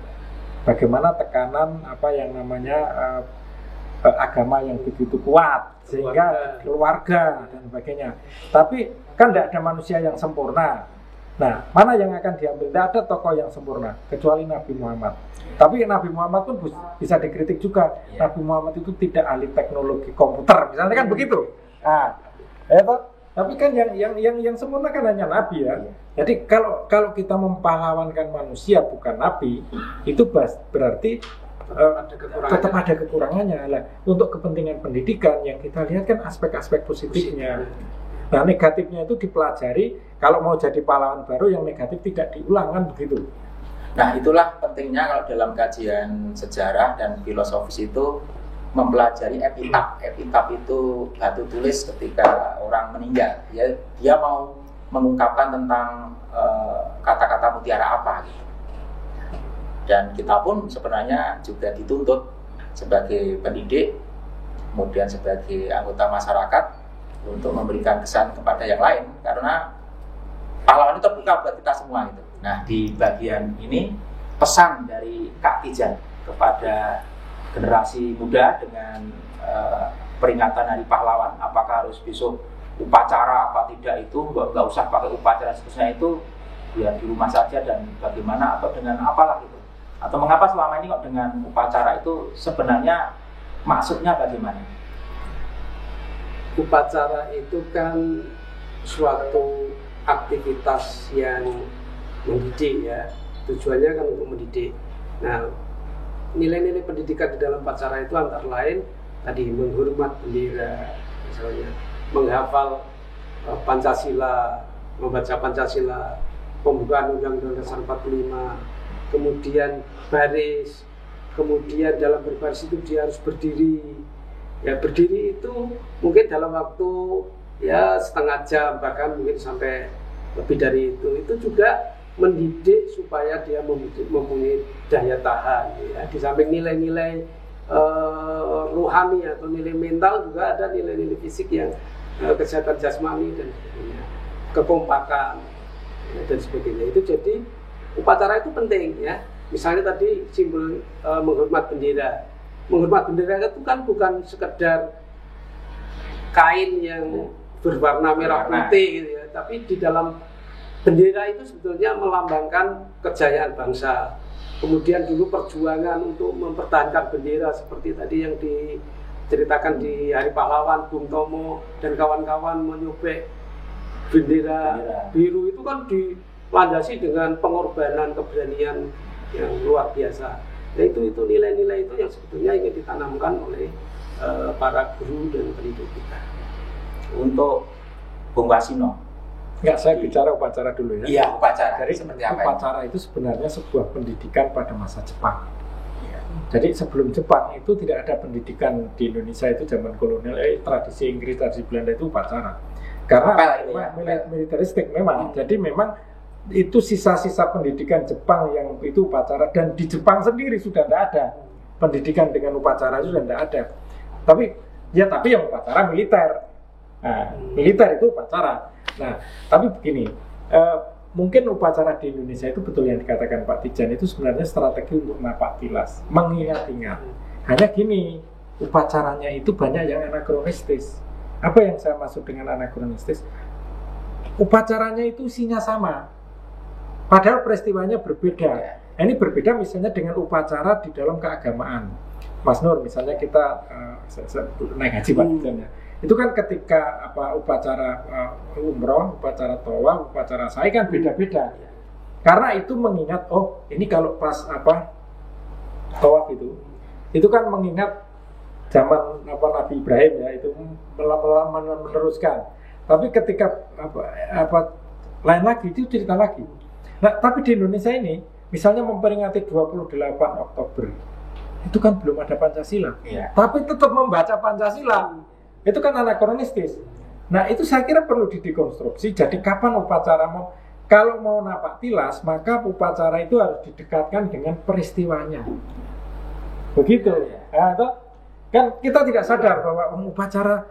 bagaimana tekanan apa yang namanya agama yang begitu kuat sehingga keluarga dan sebagainya. Tapi kan tidak ada manusia yang sempurna. Nah, mana yang akan diambil? Tidak ada tokoh yang sempurna kecuali Nabi Muhammad. Tapi Nabi Muhammad pun bisa dikritik juga. Nabi Muhammad itu tidak ahli teknologi komputer, misalnya kan begitu. Nah, tapi kan yang sempurna kan hanya Nabi ya. Jadi kalau kita mempahlawankan manusia bukan Nabi, itu berarti tetap ada kekurangannya lah. Untuk kepentingan pendidikan yang kita lihat kan aspek-aspek positifnya. Nah, negatifnya itu dipelajari. Kalau mau jadi pahlawan baru, yang negatif tidak diulang kan begitu. Nah, itulah pentingnya kalau dalam kajian sejarah dan filosofis itu mempelajari epitaf. Epitaf itu batu tulis ketika orang meninggal. Ya, dia mau mengungkapkan tentang kata-kata mutiara apa gitu. Dan kita pun sebenarnya juga dituntut sebagai pendidik, kemudian sebagai anggota masyarakat untuk memberikan kesan kepada yang lain, karena pahlawan itu terbuka buat kita semua gitu. Nah, di bagian ini pesan dari Kak Tijan kepada generasi muda dengan peringatan Hari Pahlawan, apakah harus besok upacara apa tidak, itu nggak usah pakai upacara seterusnya, itu ya di rumah saja, dan bagaimana atau dengan apalah gitu. Atau mengapa selama ini kok dengan upacara itu sebenarnya maksudnya bagaimana? Upacara itu kan suatu aktivitas yang mendidik ya, tujuannya kan untuk mendidik. Nah, nilai-nilai pendidikan di dalam upacara itu antara lain tadi menghormat bendera, misalnya menghafal Pancasila, membaca Pancasila, pembukaan Undang-Undang Dasar 45, kemudian baris, kemudian dalam berbaris itu dia harus berdiri. Ya, berdiri itu mungkin dalam waktu ya setengah jam, bahkan mungkin sampai lebih dari itu. Itu juga mendidik supaya dia mempunyai daya tahan ya. Di samping nilai-nilai rohani atau nilai mental, juga ada nilai-nilai fisik yang kesehatan jasmani dan sebagainya, kekompakan dan sebagainya. Itu jadi upacara itu penting ya. Misalnya tadi simbol menghormat bendera. Menghormat bendera itu kan bukan sekedar kain yang berwarna merah putih gitu ya, tapi di dalam bendera itu sebetulnya melambangkan kejayaan bangsa. Kemudian dulu perjuangan untuk mempertahankan bendera seperti tadi yang diceritakan di Hari Pahlawan, Bung Tomo dan kawan-kawan menyobek bendera biru itu kan dilandasi dengan pengorbanan, keberanian yang luar biasa. Nah, itu nilai-nilai itu yang sebetulnya ingin ditanamkan oleh para guru dan pendidik kita. Untuk Bung Wasino. Enggak, saya bicara upacara dulu ya. Iya, upacara. Jadi seperti apa upacara itu sebenarnya sebuah pendidikan pada masa Jepang. Ya. Jadi sebelum Jepang itu tidak ada pendidikan di Indonesia, itu zaman kolonial, tradisi Inggris, tradisi Belanda itu upacara. Karena militeristik memang. Jadi memang itu sisa-sisa pendidikan Jepang yang itu upacara, dan di Jepang sendiri sudah tidak ada pendidikan dengan upacara, itu sudah tidak ada. Tapi yang upacara militer. Nah, militer itu upacara. Nah, tapi begini, mungkin upacara di Indonesia itu betul yang dikatakan Pak Tijan, itu sebenarnya strategi untuk napak tilas, mengingat-ingat. Hanya gini, upacaranya itu banyak yang anakronistis. Apa yang saya maksud dengan anakronistis? Upacaranya itu isinya sama, padahal peristiwanya berbeda. Ini berbeda misalnya dengan upacara di dalam keagamaan. Mas Nur, misalnya kita naik haji Pak Tijan ya. Itu kan ketika upacara umroh, upacara tawaf, upacara sa'i kan beda-beda. Karena itu mengingat, oh ini kalau pas tawaf itu kan mengingat zaman Nabi Ibrahim ya, itu meneruskan. Tapi ketika lain lagi, itu cerita lagi. Nah, tapi di Indonesia ini, misalnya memperingati 28 Oktober, itu kan belum ada Pancasila. Tapi tetap membaca Pancasila, itu kan anakronistis. Nah, itu saya kira perlu didekonstruksi. Jadi kapan upacara kalau mau napak tilas, maka upacara itu harus didekatkan dengan peristiwanya. Begitu. Nah, kan kita tidak sadar bahwa upacara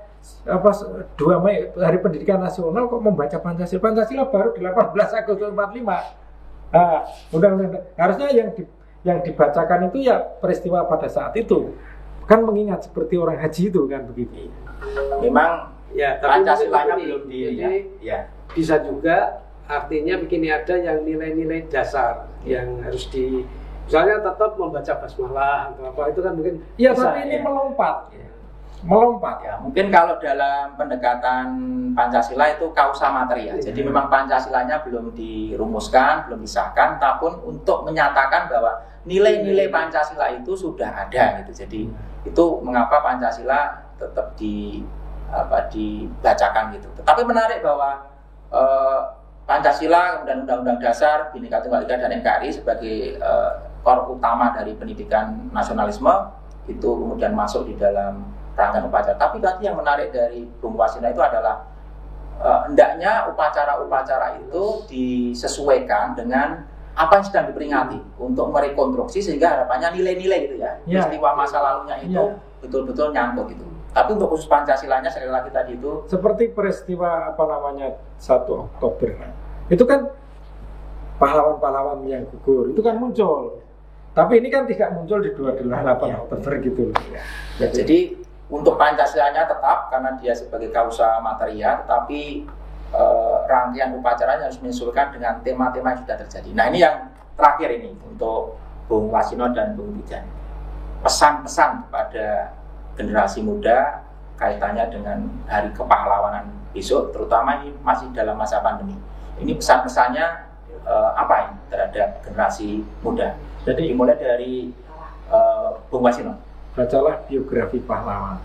2 Mei Hari Pendidikan Nasional kok membaca Pancasila. Pancasila baru 18 Agustus 45. Nah, undang-undang harusnya yang dibacakan itu ya peristiwa pada saat itu. Kan mengingat seperti orang haji itu kan begitu. Memang ya, Pancasilanya belum bisa juga artinya begini, ada yang nilai-nilai dasar yang harus misalnya tetap membaca basmalah atau apa, itu kan mungkin ya bisa, tapi ini melompat ya. Mungkin kalau dalam pendekatan Pancasila itu kausa materia. Jadi memang Pancasilanya belum dirumuskan, belum disahkan, tapi untuk menyatakan bahwa nilai-nilai Pancasila itu sudah ada gitu. Jadi itu mengapa Pancasila tetap dibacakan gitu. Tetapi menarik bahwa Pancasila kemudian Undang-Undang Dasar Bhinneka Tunggal Ika dan NKRI sebagai core utama dari pendidikan nasionalisme itu kemudian masuk di dalam rangkaian upacara. Tapi tadi yang menarik dari Bung Wasino itu adalah hendaknya upacara-upacara itu disesuaikan dengan apa yang sedang diperingati untuk merekonstruksi sehingga harapannya nilai-nilai gitu ya. Peristiwa masa lalunya itu betul-betul nyangkut gitu. Tapi untuk khusus Pancasilanya sekali lagi tadi itu seperti peristiwa 1 Oktober. Itu kan pahlawan-pahlawan yang gugur itu kan muncul. Tapi ini kan tidak muncul di 28 Oktober gitu. Ya, jadi untuk Pancasilanya tetap karena dia sebagai kausa materia, tetapi rangkaian upacaranya harus menyesuaikan dengan tema-tema yang sudah terjadi. Nah, ini yang terakhir ini untuk Bung Wasino dan Bung Tijan. Pesan-pesan kepada generasi muda kaitannya dengan Hari Kepahlawanan besok, terutama ini masih dalam masa pandemi. Ini pesan-pesannya apa ini terhadap generasi muda? Jadi dimulai dari Bung Wasino. Bacalah biografi pahlawan.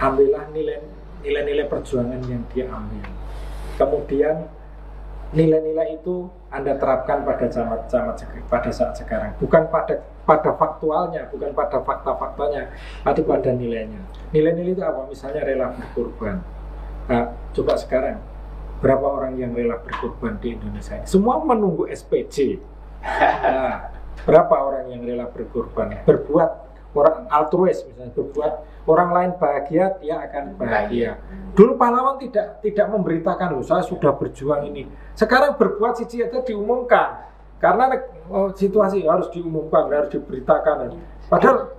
Ambillah nilai-nilai perjuangan yang dia ambil. Kemudian nilai-nilai itu Anda terapkan pada pada saat sekarang, bukan pada faktualnya, bukan pada fakta-faktanya, tapi pada nilainya. Nilai-nilai itu apa? Misalnya rela berkorban. Nah, coba sekarang berapa orang yang rela berkorban di Indonesia ini? Semua menunggu SPJ. Nah, berapa orang yang rela berkorban? Berbuat orang altruis misalnya, berbuat orang lain bahagia, dia akan bahagia. Dulu pahlawan tidak memberitakan, loh, saya sudah berjuang ini. Sekarang berbuat siji itu diumumkan. Karena situasi harus diumumkan, harus diberitakan. Padahal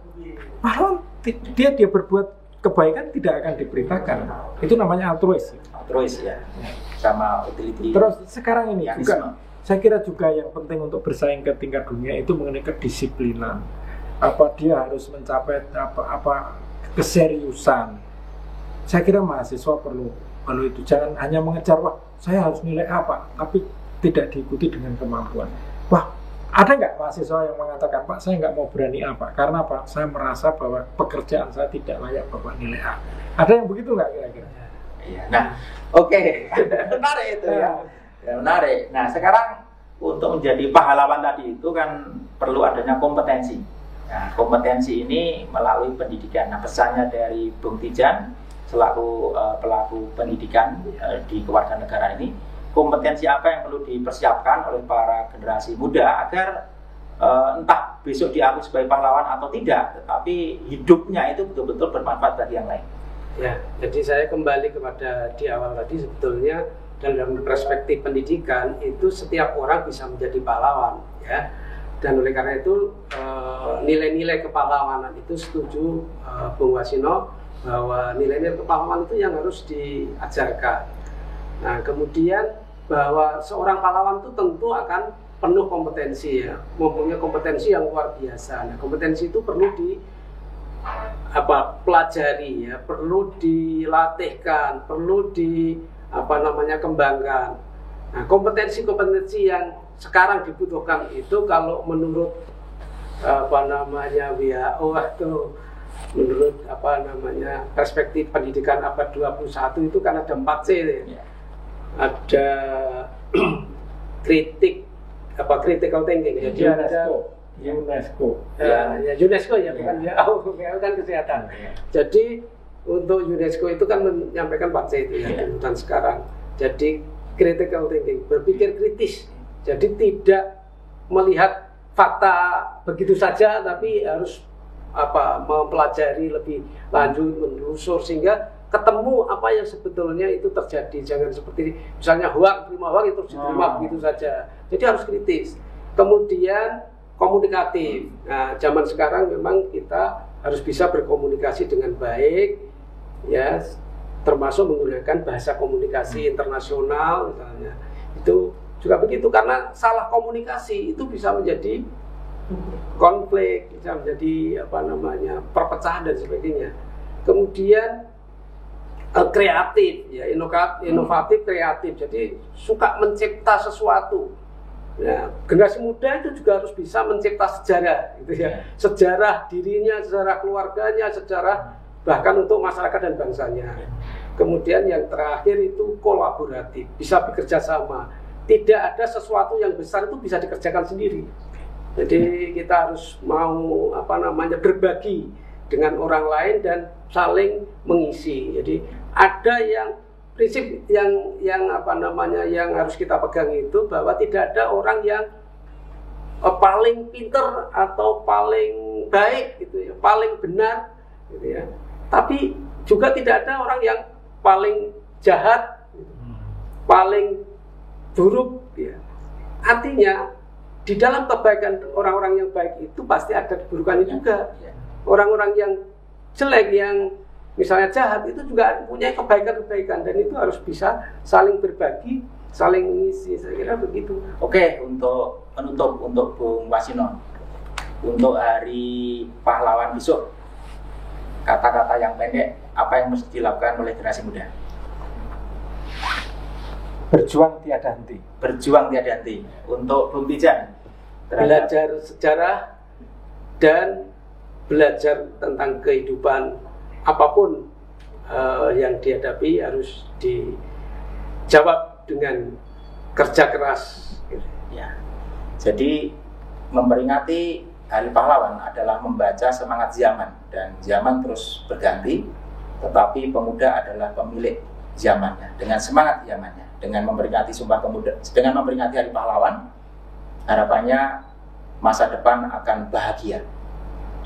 pahlawan dia berbuat kebaikan tidak akan diberitakan. Itu namanya altruis. Altruis ya. Sama utility. Terus sekarang ini juga saya kira juga yang penting untuk bersaing ke tingkat dunia itu mengenai kedisiplinan. Apa dia harus mencapai apa keseriusan. Saya kira mahasiswa perlu itu. Jangan hanya mengejar, wah saya harus nilai apa, tapi tidak diikuti dengan kemampuan. Wah, ada nggak mahasiswa yang mengatakan, Pak saya nggak mau berani apa, karena apa? Saya merasa bahwa pekerjaan saya tidak layak bawa nilai A. Ada yang begitu nggak kira-kira? Iya. Nah, oke. Menarik itu ya. Menarik. Nah, sekarang untuk menjadi pahlawan tadi itu kan perlu adanya kompetensi. Nah, kompetensi ini melalui pendidikan. Nah, pesannya dari Bung Tijan selaku pelaku pendidikan di kewarganegaraan ini, kompetensi apa yang perlu dipersiapkan oleh para generasi muda agar entah besok diakui sebagai pahlawan atau tidak, tetapi hidupnya itu betul-betul bermanfaat bagi yang lain. Ya, jadi saya kembali kepada di awal tadi, sebetulnya dalam perspektif pendidikan itu setiap orang bisa menjadi pahlawan, ya. Dan oleh karena itu nilai-nilai kepahlawanan itu setuju Bung Wasino bahwa nilai-nilai kepahlawanan itu yang harus diajarkan. Nah, kemudian bahwa seorang pahlawan itu tentu akan penuh kompetensi, ya, mempunyai kompetensi yang luar biasa. Nah, kompetensi itu perlu pelajari, ya, perlu dilatihkan, perlu kembangkan. Nah, kompetensi-kompetensi yang sekarang dibutuhkan itu kalau menurut WHO itu menurut perspektif pendidikan abad 21 itu kan ada 4C, ya. ada critical thinking. Jadi ada UNESCO. Ya UNESCO ya, bukan bukan kesehatan. Jadi untuk UNESCO itu kan menyampaikan Pak C itu ya, dan sekarang. Jadi critical thinking, berpikir kritis. Jadi tidak melihat fakta begitu saja, tapi harus mempelajari lebih lanjut, menelusur sehingga ketemu apa yang sebetulnya itu terjadi. Jangan seperti misalnya terima hoax itu diterima begitu saja. Jadi harus kritis. Kemudian komunikatif. Nah, zaman sekarang memang kita harus bisa berkomunikasi dengan baik, ya, termasuk menggunakan bahasa komunikasi internasional misalnya. Itu juga begitu, karena salah komunikasi itu bisa menjadi konflik, bisa menjadi perpecahan dan sebagainya. Kemudian kreatif, ya, inovatif, kreatif. Jadi suka mencipta sesuatu. Ya, generasi muda itu juga harus bisa mencipta sejarah, gitu ya. Sejarah dirinya, sejarah keluarganya, sejarah bahkan untuk masyarakat dan bangsanya. Kemudian yang terakhir itu kolaboratif, bisa bekerja sama. Tidak ada sesuatu yang besar itu bisa dikerjakan sendiri. Jadi kita harus mau berbagi dengan orang lain dan saling mengisi. Jadi ada yang prinsip yang harus kita pegang itu bahwa tidak ada orang yang paling pinter atau paling baik gitu ya, paling benar gitu ya. Tapi juga tidak ada orang yang paling jahat, paling buruk ya. Artinya di dalam kebaikan orang-orang yang baik itu pasti ada keburukannya juga. Orang-orang yang jelek, yang misalnya jahat, itu juga punya kebaikan-kebaikan, dan itu harus bisa saling berbagi, saling mengisi. Saya kira begitu. Oke, untuk penutup untuk Bung Wasino, untuk Hari Pahlawan besok, kata-kata yang pendek, apa yang mesti dilakukan oleh generasi muda? Berjuang tiada henti. Berjuang tiada henti. Untuk Bung Tijan, belajar sejarah dan belajar tentang kehidupan apapun yang dihadapi harus dijawab dengan kerja keras. Ya. Jadi memperingati Hari Pahlawan adalah membaca semangat zaman, dan zaman terus berganti, tetapi pemuda adalah pemilik zamannya dengan semangat zamannya. Dengan memperingati Sumpah Pemuda, dengan memperingati Hari Pahlawan, harapannya masa depan akan bahagia.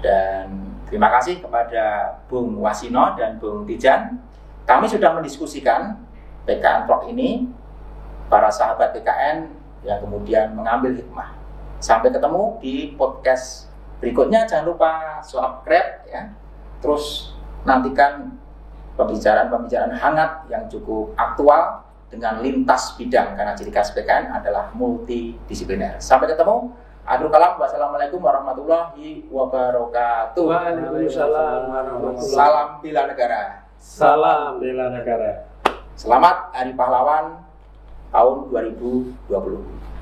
Dan terima kasih kepada Bung Wasino dan Bung Tijan. Kami sudah mendiskusikan PKN Prok ini, para sahabat PKN yang kemudian mengambil hikmah. Sampai ketemu di podcast berikutnya. Jangan lupa subscribe ya. Terus nantikan pembicaraan-pembicaraan hangat yang cukup aktual dengan lintas bidang, karena ciri khas PKN adalah multidisipliner. Sampai ketemu. Akhirul kalam. Wassalamualaikum warahmatullahi wabarakatuh. Waalaikumsalam warahmatullahi. Salam bela negara. Salam bela negara. Selamat Hari Pahlawan tahun 2020.